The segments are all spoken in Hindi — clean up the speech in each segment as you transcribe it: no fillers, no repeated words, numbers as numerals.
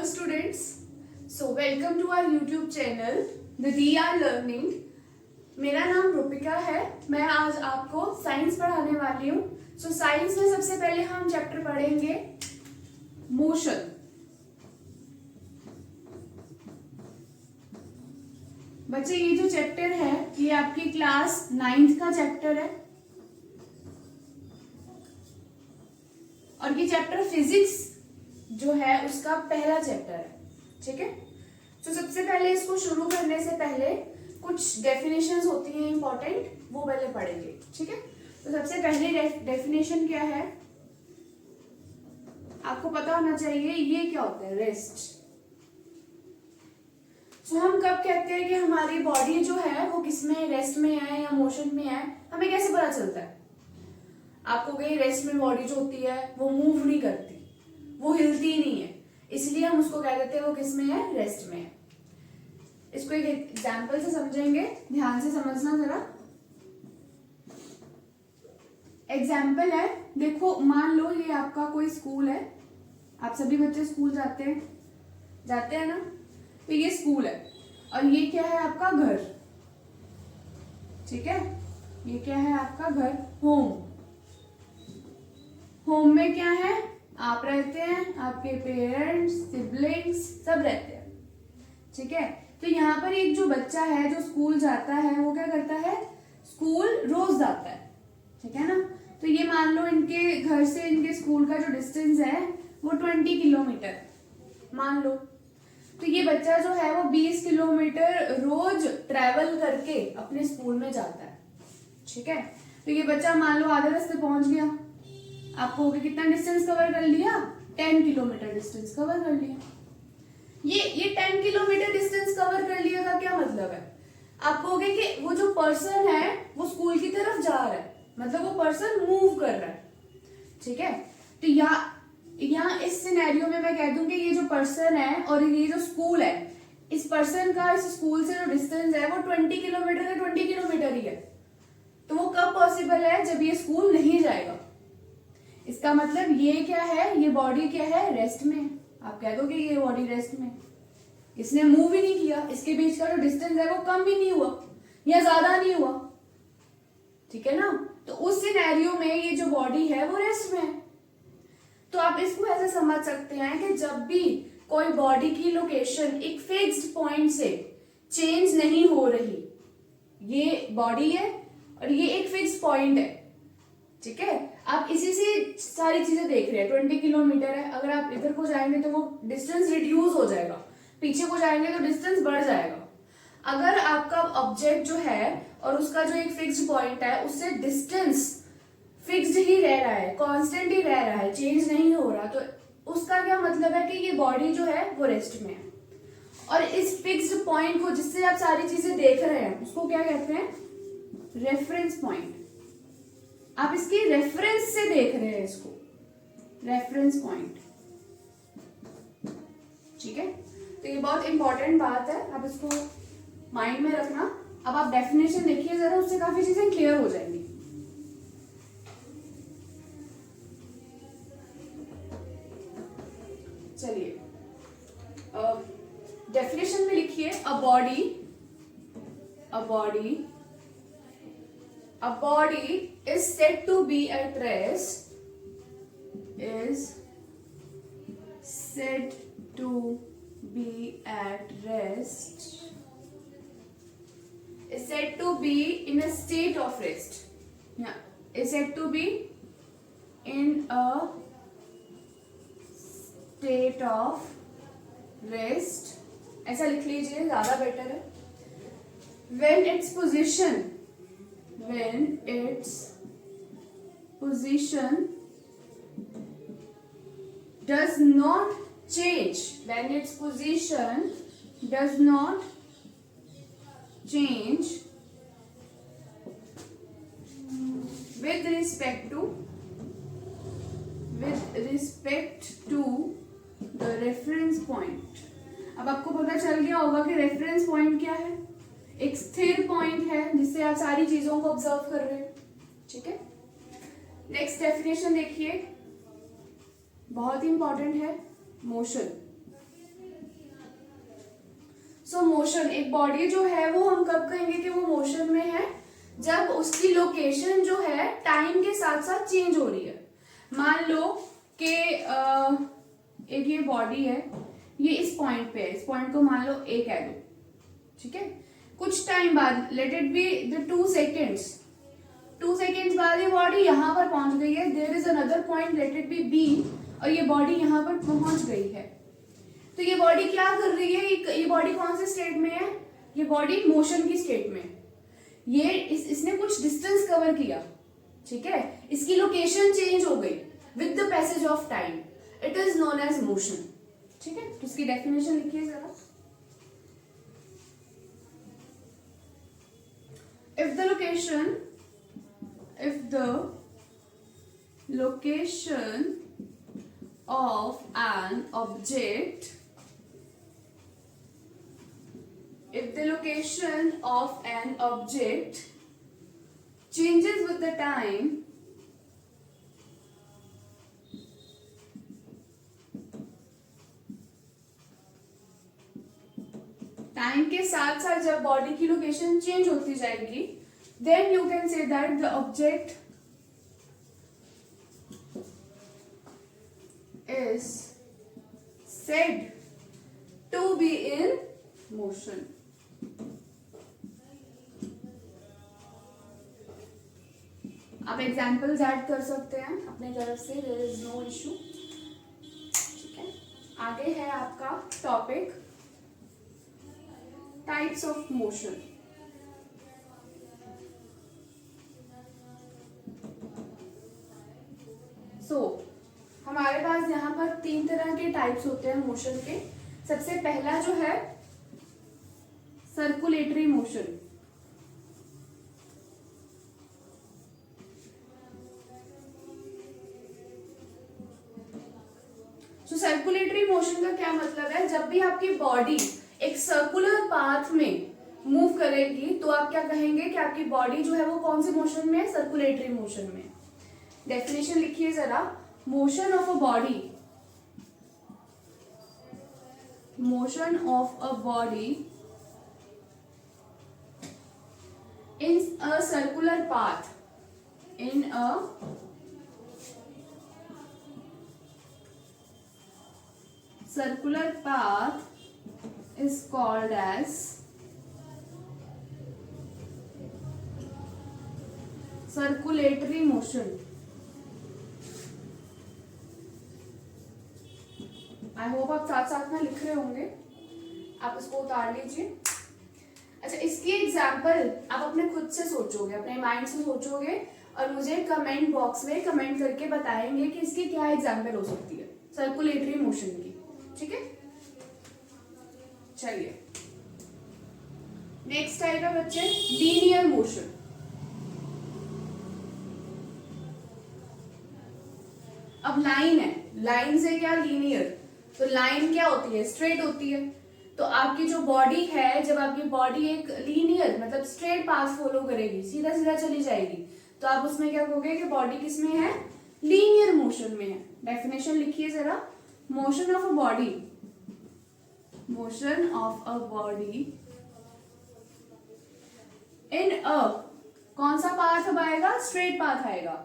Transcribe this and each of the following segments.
students, so welcome to our YouTube channel The DR Learning। मेरा नाम रूपिका है। मैं आज आपको साइंस पढ़ाने वाली हूँ। सो साइंस में सबसे पहले हम चैप्टर पढ़ेंगे मोशन। बच्चे ये जो चैप्टर है ये आपकी क्लास 9th का चैप्टर है और ये चैप्टर फिजिक्स जो है उसका पहला चैप्टर है। ठीक है, तो सबसे पहले इसको शुरू करने से पहले कुछ डेफिनेशंस होती हैं इंपॉर्टेंट, वो पहले पढ़ेंगे। ठीक है, तो सबसे पहली डेफिनेशन क्या है आपको पता होना चाहिए। ये क्या होता है? रेस्ट। तो हम कब कहते हैं कि हमारी बॉडी जो है वो किसमें, रेस्ट में है या मोशन में है, हमें कैसे पता चलता है? आपको कहीं रेस्ट में बॉडी जो होती है वो मूव नहीं करती, वो हिलती नहीं है, इसलिए हम उसको कह देते हैं वो किसमें है? रेस्ट में है। इसको एक एग्जांपल से समझेंगे, ध्यान से समझना जरा। एग्जांपल है, देखो मान लो ये आपका कोई स्कूल है, आप सभी बच्चे स्कूल जाते हैं ना, तो ये स्कूल है और ये क्या है? आपका घर। ठीक है, ये क्या है? आपका घर, होम। होम में क्या है? आप रहते हैं, आपके पेरेंट्स, सिबलिंग्स सब रहते हैं। ठीक है, तो यहाँ पर एक जो बच्चा है जो स्कूल जाता है वो क्या करता है? स्कूल रोज जाता है। ठीक है ना, तो ये मान लो इनके घर से इनके स्कूल का जो डिस्टेंस है वो 20 किलोमीटर मान लो। तो ये बच्चा जो है वो 20 किलोमीटर रोज ट्रेवल करके अपने स्कूल में जाता है। ठीक है, तो ये बच्चा मान लो आधे रास्ते पहुंच गया, आपको कितना डिस्टेंस कवर कर लिया? 10 किलोमीटर डिस्टेंस कवर कर लिया। ये 10 किलोमीटर डिस्टेंस कवर कर लिया का क्या मतलब है? आप कहोगे कि वो जो पर्सन है वो स्कूल की तरफ जा रहा है, मतलब वो पर्सन मूव कर रहा है। ठीक है, तो यहाँ इस सिनेरियो में मैं कह दूं कि ये जो पर्सन है और ये जो स्कूल है, इस पर्सन का इस स्कूल से जो डिस्टेंस है वो 20 किलोमीटर है, 20 किलोमीटर ही है। तो वो कब पॉसिबल है? जब ये स्कूल नहीं जाएगा। इसका मतलब ये क्या है? ये बॉडी क्या है? रेस्ट में। आप कह दोगे ये बॉडी रेस्ट में, इसने मूव ही नहीं किया, इसके बीच का जो डिस्टेंस है वो कम भी नहीं हुआ या ज्यादा नहीं हुआ। ठीक है ना, तो उस सिनेरियो में ये जो बॉडी है वो रेस्ट में है। तो आप इसको ऐसे समझ सकते हैं कि जब भी कोई बॉडी की लोकेशन एक फिक्स्ड पॉइंट से चेंज नहीं हो रही, ये बॉडी है और ये एक फिक्स्ड पॉइंट है। ठीक है, आप इसी से सारी चीजें देख रहे हैं। 20 किलोमीटर है, अगर आप इधर को जाएंगे तो वो डिस्टेंस रिड्यूस हो जाएगा, पीछे को जाएंगे तो डिस्टेंस बढ़ जाएगा। अगर आपका ऑब्जेक्ट जो है और उसका जो एक फिक्स्ड पॉइंट है उससे डिस्टेंस फिक्स्ड ही रह रहा है, कांस्टेंट ही रह रहा है, चेंज नहीं हो रहा, तो उसका क्या मतलब है कि ये बॉडी जो है वो रेस्ट में है। और इस फिक्स्ड पॉइंट को जिससे आप सारी चीजें देख रहे हैं उसको क्या कहते हैं? Reference point. आप इसकी रेफरेंस से देख रहे हैं इसको, रेफरेंस पॉइंट। ठीक है, तो ये बहुत इंपॉर्टेंट बात है, आप इसको माइंड में रखना। अब आप डेफिनेशन देखिए जरा, उससे काफी चीजें क्लियर हो जाएंगी। चलिए डेफिनेशन में लिखिए, अ body is said to be at rest, is said to be at rest, is said to be in a state of rest, yeah, is said to be in a state of rest, ऐसा लिख लीजिए, ज्यादा बेटर है। when its position does not change, when its position does not change with respect to the reference point। अब आपको पता चल गया होगा कि रेफरेंस पॉइंट क्या है? एक स्थिर पॉइंट है जिससे आप सारी चीजों को ऑब्जर्व कर रहे हैं। ठीक है, नेक्स्ट डेफिनेशन देखिए, बहुत ही इंपॉर्टेंट है, मोशन। सो मोशन, एक बॉडी जो है वो हम कब कहेंगे कि वो मोशन में है, जब उसकी लोकेशन जो है टाइम के साथ साथ चेंज हो रही है। मान लो कि एक ये बॉडी है, ये इस पॉइंट पे है, इस पॉइंट को मान लो ए कह दो, ठीक है। कुछ टाइम बाद, let it be the 2 seconds, 2 seconds बाद ये बॉडी यहाँ पर पहुंच गई है, there is another point, let it be B, और ये बॉडी यहाँ पर पहुंच गई है। तो ये बॉडी क्या कर रही है, ये बॉडी कौन से स्टेट में है, ये बॉडी मोशन की स्टेट में। ये इसने कुछ डिस्टेंस कवर किया, ठीक है, इसकी लोकेशन चेंज हो गई with the passage of time, it is known as motion, ठीक है। तो इसकी डेफिनेशन लिखिए जरा। if the location of an object, if the location of an object changes with the time, time के साथ साथ जब बॉडी की लोकेशन चेंज होती जाएगी, then you can say that the object is said to be in motion. आप एग्जाम्पल्स ऐड कर सकते हैं अपने तरफ से, there is no issue, ठीक है। आगे है आपका टॉपिक टाइप्स ऑफ मोशन। हमारे पास यहाँ पर 3 तरह के टाइप्स होते हैं मोशन के। सबसे पहला जो है सर्कुलेटरी मोशन। सर्कुलेटरी मोशन का क्या मतलब है, जब भी आपकी बॉडी एक सर्कुलर पाथ में मूव करेगी तो आप क्या कहेंगे कि आपकी बॉडी जो है वो कौन से मोशन में है, सर्कुलेटरी मोशन में। डेफिनेशन लिखिए जरा, motion of a body, motion of a body in a circular path, in a circular path is called as circulatory motion. I hope आप साथ साथ में लिख रहे होंगे, आप इसको उतार लीजिए। अच्छा, इसकी एग्जाम्पल आप अपने खुद से सोचोगे, अपने माइंड से सोचोगे और मुझे कमेंट बॉक्स में कमेंट करके बताएंगे कि इसकी क्या एग्जाम्पल हो सकती है सर्कुलेटरी मोशन की, ठीक है। चलिए नेक्स्ट टाइप है बच्चे लीनियर मोशन। अब लाइन है, लाइन से क्या लीनियर, तो लाइन क्या होती है, स्ट्रेट होती है। तो आपकी जो बॉडी है, जब आपकी बॉडी एक लीनियर मतलब स्ट्रेट पाथ फॉलो करेगी, सीधा सीधा चली जाएगी, तो आप उसमें क्या कहोगे कि बॉडी किसमें है, लीनियर मोशन में है। डेफिनेशन लिखिए जरा, motion of a body, motion of a body in a, कौन सा पाथ अब आएगा, स्ट्रेट पाथ आएगा।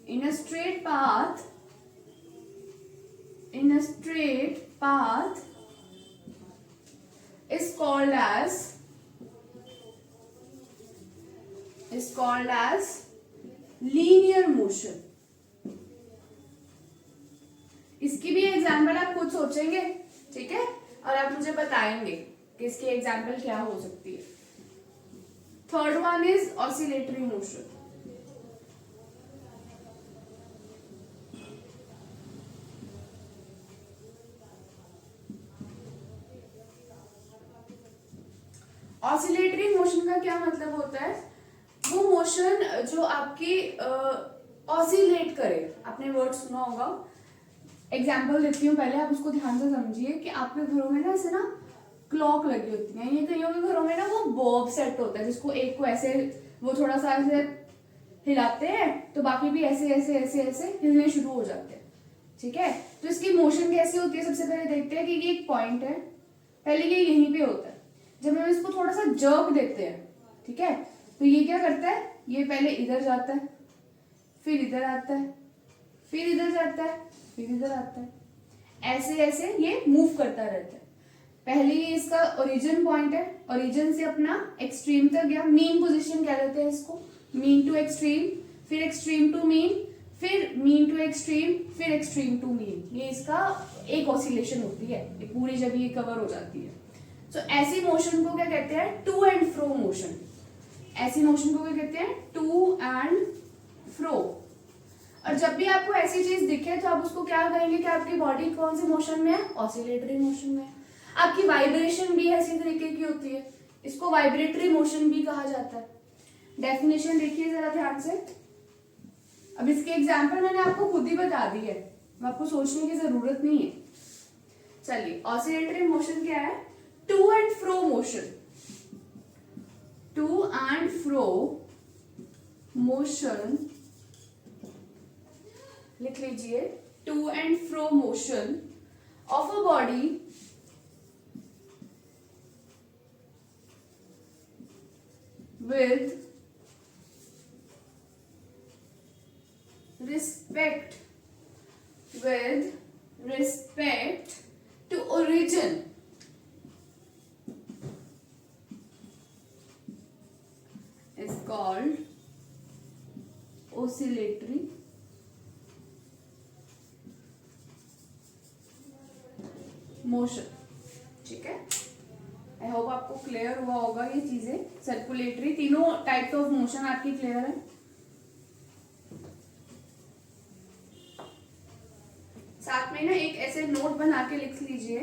In a straight path, in a straight path is called as linear motion। इसकी भी एग्जाम्पल आप खुद सोचेंगे, ठीक है, और आप मुझे बताएंगे कि इसकी एग्जाम्पल क्या हो सकती है। Third one is oscillatory motion. Oscillatory motion का क्या मतलब होता है, वो मोशन जो आपकी ऑसिलेट करे। आपने वर्ड सुना होगा, एग्जाम्पल देती हूँ, पहले आप उसको ध्यान से समझिए कि आपके घरों में ना ऐसे ना क्लॉक लगी होती है, ये कईयों के घरों में ना वो बॉब सेट होता है, जिसको एक को ऐसे वो थोड़ा सा ऐसे हिलाते हैं तो बाकी भी ऐसे ऐसे ऐसे ऐसे हिलने शुरू हो जाते हैं, ठीक है। तो इसकी मोशन कैसी होती है, सबसे पहले देखते हैं कि ये एक पॉइंट है, पहले ये यहीं पे होता है, जब हम इसको थोड़ा सा जर्क देते हैं, ठीक है, तो ये क्या करता है, ये पहले इधर जाता है, फिर इधर आता है, फिर इधर जाता है, फिर इधर आता है, ऐसे ऐसे ये मूव करता रहता है। पहले ये इसका ओरिजिन पॉइंट है, ओरिजिन से अपना एक्सट्रीम तक गया, मीन पोजीशन कह देते हैं इसको, मीन टू एक्सट्रीम, फिर एक्सट्रीम टू मीन, फिर मीन टू एक्सट्रीम, फिर एक्सट्रीम टू मीन। ये इसका एक ऑसिलेशन होती है, ये पूरी जब ये कवर हो जाती है। तो ऐसी मोशन को क्या कहते हैं, टू एंड फ्रो मोशन। ऐसी मोशन को क्या कहते हैं, टू एंड फ्रो। और जब भी आपको ऐसी चीज दिखे तो आप उसको क्या कहेंगे कि आपकी बॉडी कौन सी मोशन में है, ऑसिलेटरी मोशन में है। आपकी वाइब्रेशन भी ऐसी तरीके की होती है, इसको वाइब्रेटरी मोशन भी कहा जाता है। डेफिनेशन देखिए जरा ध्यान से। अब इसके एग्जांपल मैंने आपको खुद ही बता दी है, आपको सोचने की जरूरत नहीं है। चलिए, ऑसिलेटरी मोशन क्या है, to and fro motion. To and fro motion लिख लीजिए, to and fro motion of a body with respect to origin is called oscillatory motion। ठीक है, आई होप आपको क्लियर हुआ होगा ये चीजें। सर्कुलेटरी, तीनों टाइप्स ऑफ मोशन आपकी क्लियर है। साथ में ना एक ऐसे नोट बना के लिख लीजिए,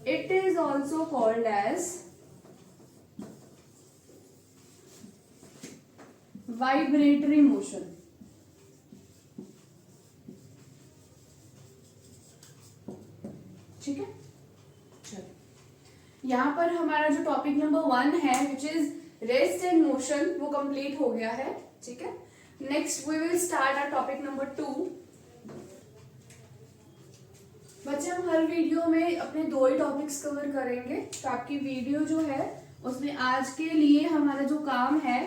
it is also called as vibratory motion. ठीक है, यहाँ पर हमारा जो टॉपिक नंबर 1 है which is rest and motion, वो कंप्लीट हो गया है। ठीक है, next we will start our topic number 2। बच्चे, हम हर वीडियो में अपने 2 ही टॉपिक्स कवर करेंगे, तो आपकी वीडियो जो है उसमें आज के लिए हमारा जो काम है,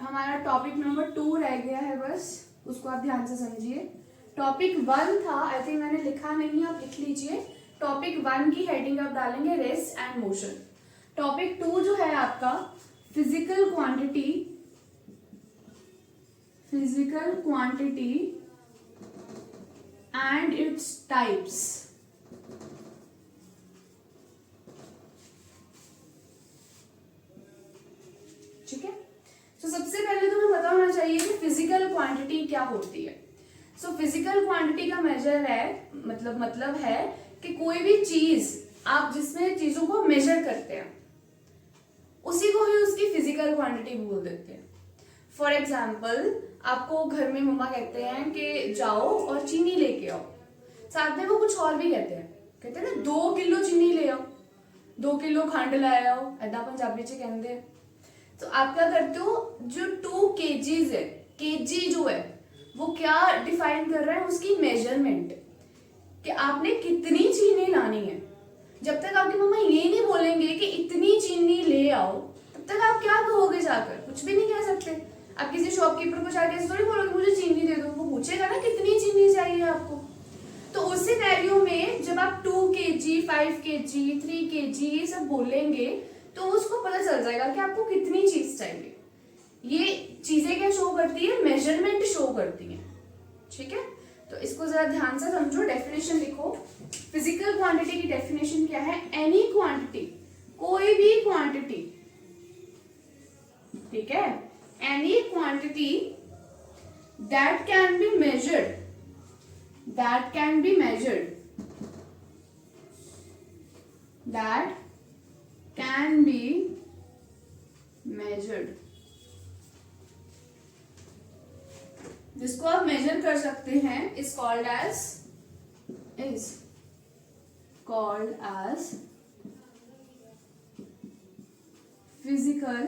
हमारा टॉपिक नंबर 2 रह गया है, बस उसको आप ध्यान से समझिए। टॉपिक 1 था, आई थिंक मैंने लिखा नहीं, आप लिख लीजिए। टॉपिक 1 की हेडिंग आप डालेंगे रेस्ट एंड मोशन। टॉपिक 2 जो है आपका physical quantity and its types. ठीक है, तो सबसे पहले तो हमें पता होना चाहिए कि फिजिकल क्वांटिटी क्या होती है। सो फिजिकल क्वांटिटी का मेजर है, मतलब है कि कोई भी चीज आप जिसमें चीजों को मेजर करते हैं उसी को ही उसकी फिजिकल क्वांटिटी बोल देते हैं। फॉर एग्जाम्पल, आपको घर में मम्मा कहते हैं कि जाओ और चीनी लेके आओ, साथ में वो कुछ और भी कहते हैं ना 2 किलो चीनी ले आओ, 2 किलो खंड लाए आओ, ऐसा पंजाबी च कहते हैं। तो आप क्या करते हो, जो 2 kgs है, केजी जो है वो क्या डिफाइन कर रहा है, उसकी मेजरमेंट, कि आपने कितनी चीनी लानी है। जब तक आपकी मम्मा ये नहीं बोलेंगे कि इतनी चीनी ले आओ, तब तक आप क्या कहोगे जाकर, कुछ भी नहीं कह सकते। आप किसी शॉपकीपर को जाकर ऐसे थोड़ी बोलोगे मुझे चीनी दे दो, वो पूछेगा ना कितनी चीनी चाहिए आपको। तो उस सिनेरियो में जब आप 2 kg, 5 kg, 3 kg ये सब बोलेंगे तो उसको पता चल जाएगा कि आपको कितनी चीज चाहिए। ये चीजें क्या शो करती है, मेजरमेंट शो करती है। ठीक है, तो इसको जरा ध्यान से समझो। डेफिनेशन लिखो, फिजिकल क्वांटिटी की डेफिनेशन क्या है, एनी क्वांटिटी, कोई भी क्वांटिटी, ठीक है, any quantity that can be measured, that can be measured, that can be measured, जिसको आप मेजर कर सकते हैं, is called as physical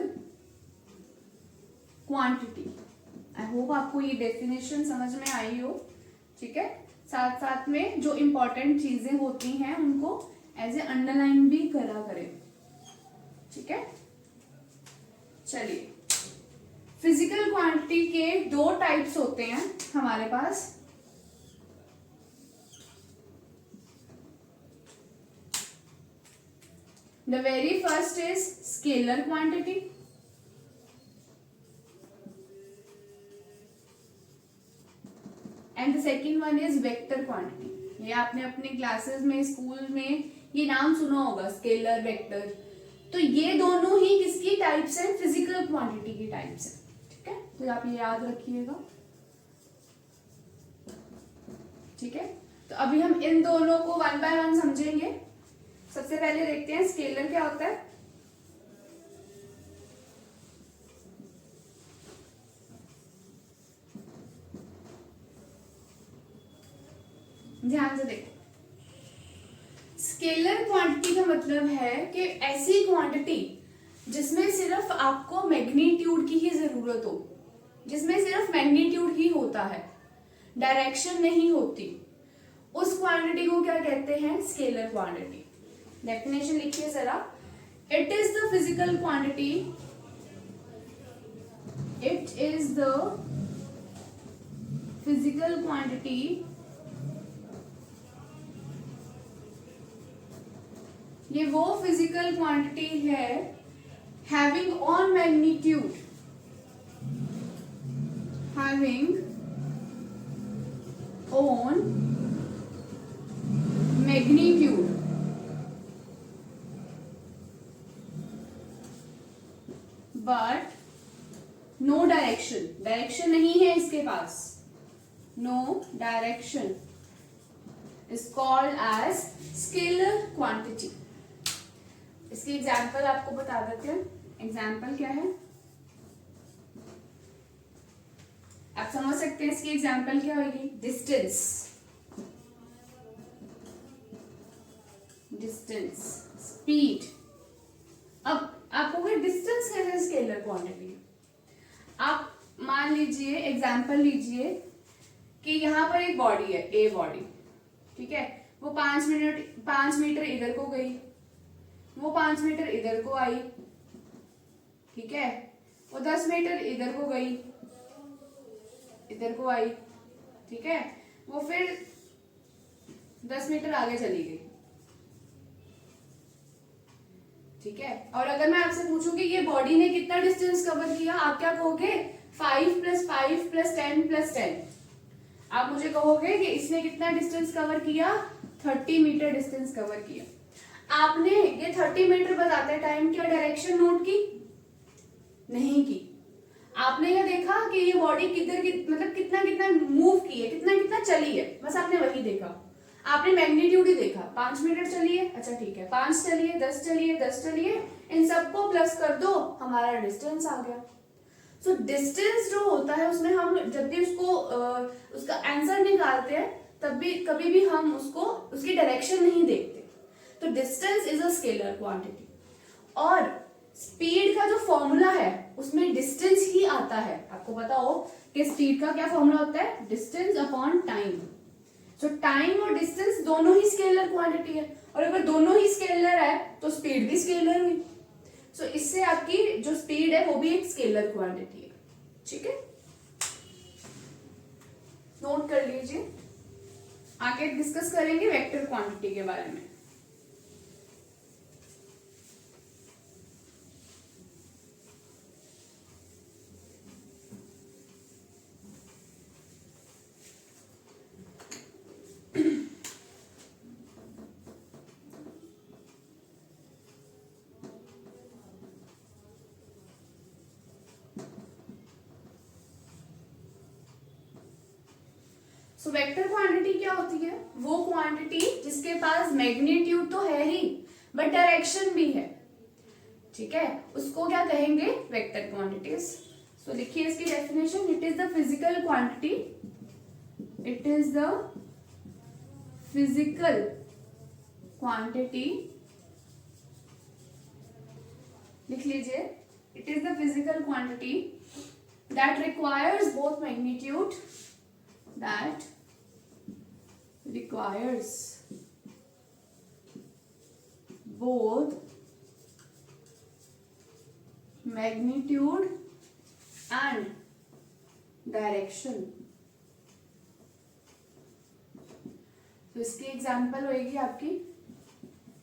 quantity। I hope आपको ये डेफिनेशन समझ में आई हो। ठीक है, साथ साथ में जो इंपॉर्टेंट चीजें होती हैं उनको एज ए अंडरलाइन भी करा करें। ठीक है, चलिए फिजिकल क्वांटिटी के दो टाइप्स होते हैं हमारे पास। The very first is scalar quantity and the second one is vector quantity. ये आपने अपने क्लासेस में, स्कूल में ये नाम सुना होगा, स्केलर, वेक्टर। तो ये दोनों ही किसकी टाइप्स हैं? फिजिकल क्वांटिटी की टाइप्स हैं। ठीक है, तो आप ये याद रखिएगा। ठीक है, तो अभी हम इन दोनों को वन बाय वन समझेंगे। सबसे पहले देखते हैं स्केलर क्या होता है। ध्यान से देखो, स्केलर क्वांटिटी का मतलब है कि ऐसी क्वांटिटी जिसमें सिर्फ आपको मैग्नीट्यूड की ही जरूरत हो, जिसमें सिर्फ मैग्नीट्यूड ही होता है, डायरेक्शन नहीं होती, उस क्वांटिटी को क्या कहते हैं? Scalar quantity. डेफिनेशन लिखिए जरा। It is the physical quantity, it is the physical quantity ये वो फिजिकल क्वांटिटी है having on magnitude, having on magnitude but no direction, direction नहीं है इसके पास, no direction is called as scalar quantity. इसकी एग्जाम्पल आपको बता देते हैं। एग्जाम्पल क्या है, आप समझ सकते हैं इसकी एग्जाम्पल क्या होगी? Distance, distance, speed. अब आप कहोगे डिस्टेंस कैसे स्केलर क्वांटिटी? आप मान लीजिए, एग्जाम्पल लीजिए कि यहां पर एक बॉडी है, ए बॉडी, ठीक है, वो 5 मीटर इधर को गई, वो 5 मीटर इधर को आई, ठीक है, वो 10 मीटर इधर को गई, इधर को आई, ठीक है, वो फिर 10 मीटर आगे चली गई, ठीक है। और अगर मैं आपसे पूछूं कि ये बॉडी ने कितना डिस्टेंस कवर किया, आप क्या कहोगे? 5 + 5 + 10 + 10। आप मुझे कहोगे कि इसने कितना डिस्टेंस कवर किया? 30 मीटर डिस्टेंस कवर किया। आपने ये 30 मीटर बताते टाइम क्या डायरेक्शन नोट की? नहीं की। आपने ये देखा कि ये बॉडी किधर मतलब कितना कितना मूव की है, कितना कितना चली है, बस आपने वही देखा। आपने मैग्नीट्यूड ही देखा, 5 मीटर चली है, अच्छा ठीक है, 5 चलिए, 10 चलिए, 10 चलिए, इन सबको प्लस कर दो, हमारा डिस्टेंस आ गया। सो डिस्टेंस जो होता है उसमें हम जब भी उसको उसका आंसर निकालते हैं तब भी कभी भी हम उसको उसकी डायरेक्शन नहीं देखते। तो distance is a scalar quantity. और स्पीड का जो फॉर्मूला है उसमें डिस्टेंस ही आता है। आपको पता हो कि स्पीड का क्या फॉर्मूला होता है? Distance upon time. सो टाइम और डिस्टेंस दोनों ही स्केलर क्वांटिटी है, और अगर दोनों ही स्केलर है तो स्पीड भी स्केलर हुई। सो इससे आपकी जो स्पीड है वो भी एक स्केलर क्वांटिटी है। ठीक है, नोट कर लीजिए। आगे डिस्कस करेंगे वेक्टर क्वांटिटी के बारे में। सो वेक्टर क्वांटिटी क्या होती है? वो क्वांटिटी जिसके पास मैग्नीट्यूड तो है ही बट डायरेक्शन भी है, ठीक है, उसको क्या कहेंगे? Vector quantities. सो लिखिए इसकी definition. It is the physical quantity, it is the physical quantity, लिख लीजिए, it is the physical quantity that requires both magnitude, that requires both magnitude and direction. तो इसकी एग्जांपल होगी आपकी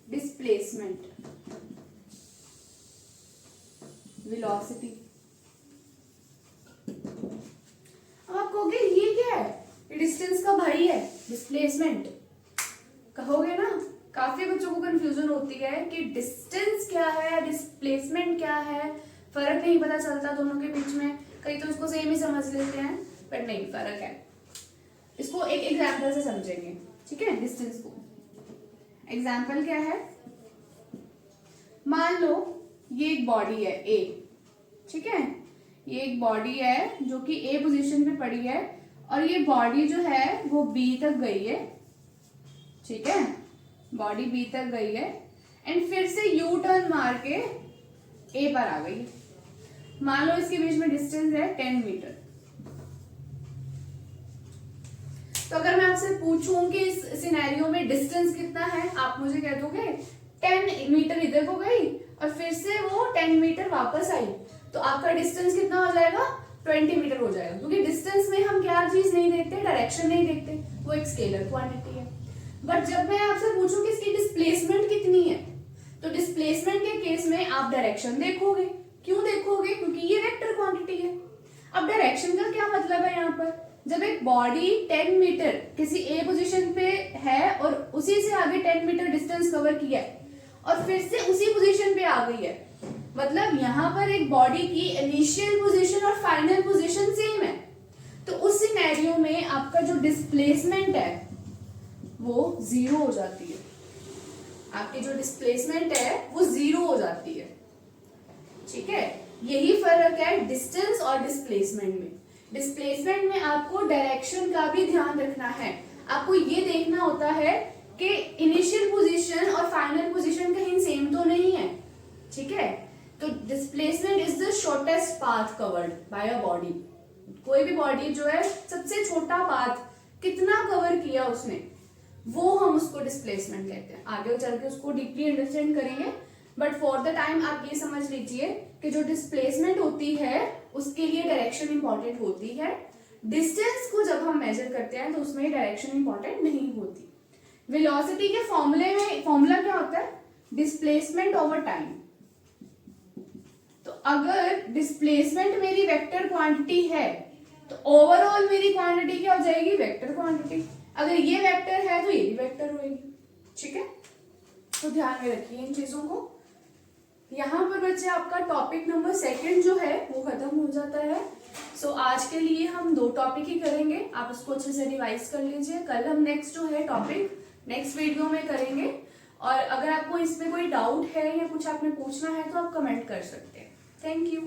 डिस्प्लेसमेंट, वेलोसिटी। अब आप कहोगे ये क्या है, ये डिस्टेंस का भाई है, डिस्प्लेसमेंट कहोगे ना। काफी बच्चों को कंफ्यूजन होती है कि डिस्टेंस क्या है, डिस्प्लेसमेंट क्या है, फर्क नहीं पता चलता दोनों के बीच में। कई तो इसको सेम ही समझ लेते हैं, पर नहीं, फर्क है। इसको एक एग्जांपल से समझेंगे, ठीक है। डिस्टेंस को एग्जांपल क्या है, मान लो ये एक बॉडी है ए, ठीक है। ये एक बॉडी है जो कि ए पोजीशन पे पड़ी है, और ये बॉडी जो है वो बी तक गई है, ठीक है। बॉडी बी तक गई है एंड फिर से यू टर्न मार के ए पर आ गई। मान लो इसके बीच में डिस्टेंस है 10 मीटर। तो अगर मैं आपसे पूछूं कि इस सिनेरियो में डिस्टेंस कितना है, आप मुझे कह दोगे 10 मीटर इधर को गई और फिर से वो 10 मीटर वापस आई, तो आपका डिस्टेंस कितना हो जाएगा, 20 मीटर हो जाएगा। क्योंकि डिस्टेंस में हम क्या चीज नहीं देखते, डायरेक्शन नहीं देखते, वो एक स्केलर क्वांटिटी है। बट जब मैं आपसे पूछूं कि इसकी डिस्प्लेसमेंट कितनी है, तो डिस्प्लेसमेंट के केस में आप डायरेक्शन देखोगे। क्यों देखोगे, क्योंकि ये वेक्टर क्वांटिटी है। अब डायरेक्शन का क्या मतलब है यहाँ पर, जब एक बॉडी 10 मीटर किसी ए पोजीशन पे है और उसी से आगे 10 मीटर डिस्टेंस कवर किया है और फिर से उसी पोजीशन पे आ गई है, मतलब यहाँ पर एक बॉडी की इनिशियल पोजीशन और फाइनल पोजीशन सेम है, तो उस सिनेरियो में आपका जो डिस्प्लेसमेंट है वो 0 हो जाती है। आपकी जो डिस्प्लेसमेंट है वो 0 हो जाती है, ठीक है। यही फर्क है डिस्टेंस और डिस्प्लेसमेंट में। डिस्प्लेसमेंट में आपको डायरेक्शन का भी ध्यान रखना है। आपको ये देखना होता है कि इनिशियल पोजीशन और फाइनल पोजीशन कहीं सेम तो नहीं है, ठीक है। तो displacement is the shortest path covered by a body. कोई भी बॉडी जो है सबसे छोटा पाथ कितना कवर किया उसने, वो हम उसको डिस्प्लेसमेंट कहते हैं। आगे चल के उसको डीपली अंडरस्टैंड करेंगे, बट फॉर द टाइम आप ये समझ लीजिए कि जो डिस्प्लेसमेंट होती है उसके लिए डायरेक्शन इंपॉर्टेंट होती है। डिस्टेंस को जब हम मेजर करते हैं तो उसमें डायरेक्शन इंपॉर्टेंट नहीं होती। वेलोसिटी के फॉर्मूले में फॉर्मूला क्या होता है, डिस्प्लेसमेंट ओवर टाइम। तो अगर डिस्प्लेसमेंट मेरी वेक्टर क्वांटिटी है तो ओवरऑल मेरी क्वांटिटी क्या हो जाएगी, वेक्टर क्वांटिटी। अगर ये वेक्टर है तो ये भी वेक्टर होगी, ठीक है। तो ध्यान में रखिए इन चीजों को। यहाँ पर बच्चे आपका टॉपिक नंबर 2 जो है वो खत्म हो जाता है। सो आज के लिए हम 2 टॉपिक ही करेंगे, आप इसको अच्छे से रिवाइज कर लीजिए। कल हम नेक्स्ट जो है टॉपिक नेक्स्ट वीडियो में करेंगे, और अगर आपको इसमें कोई डाउट है या कुछ आपने पूछना है तो आप कमेंट कर सकते हैं। Thank you.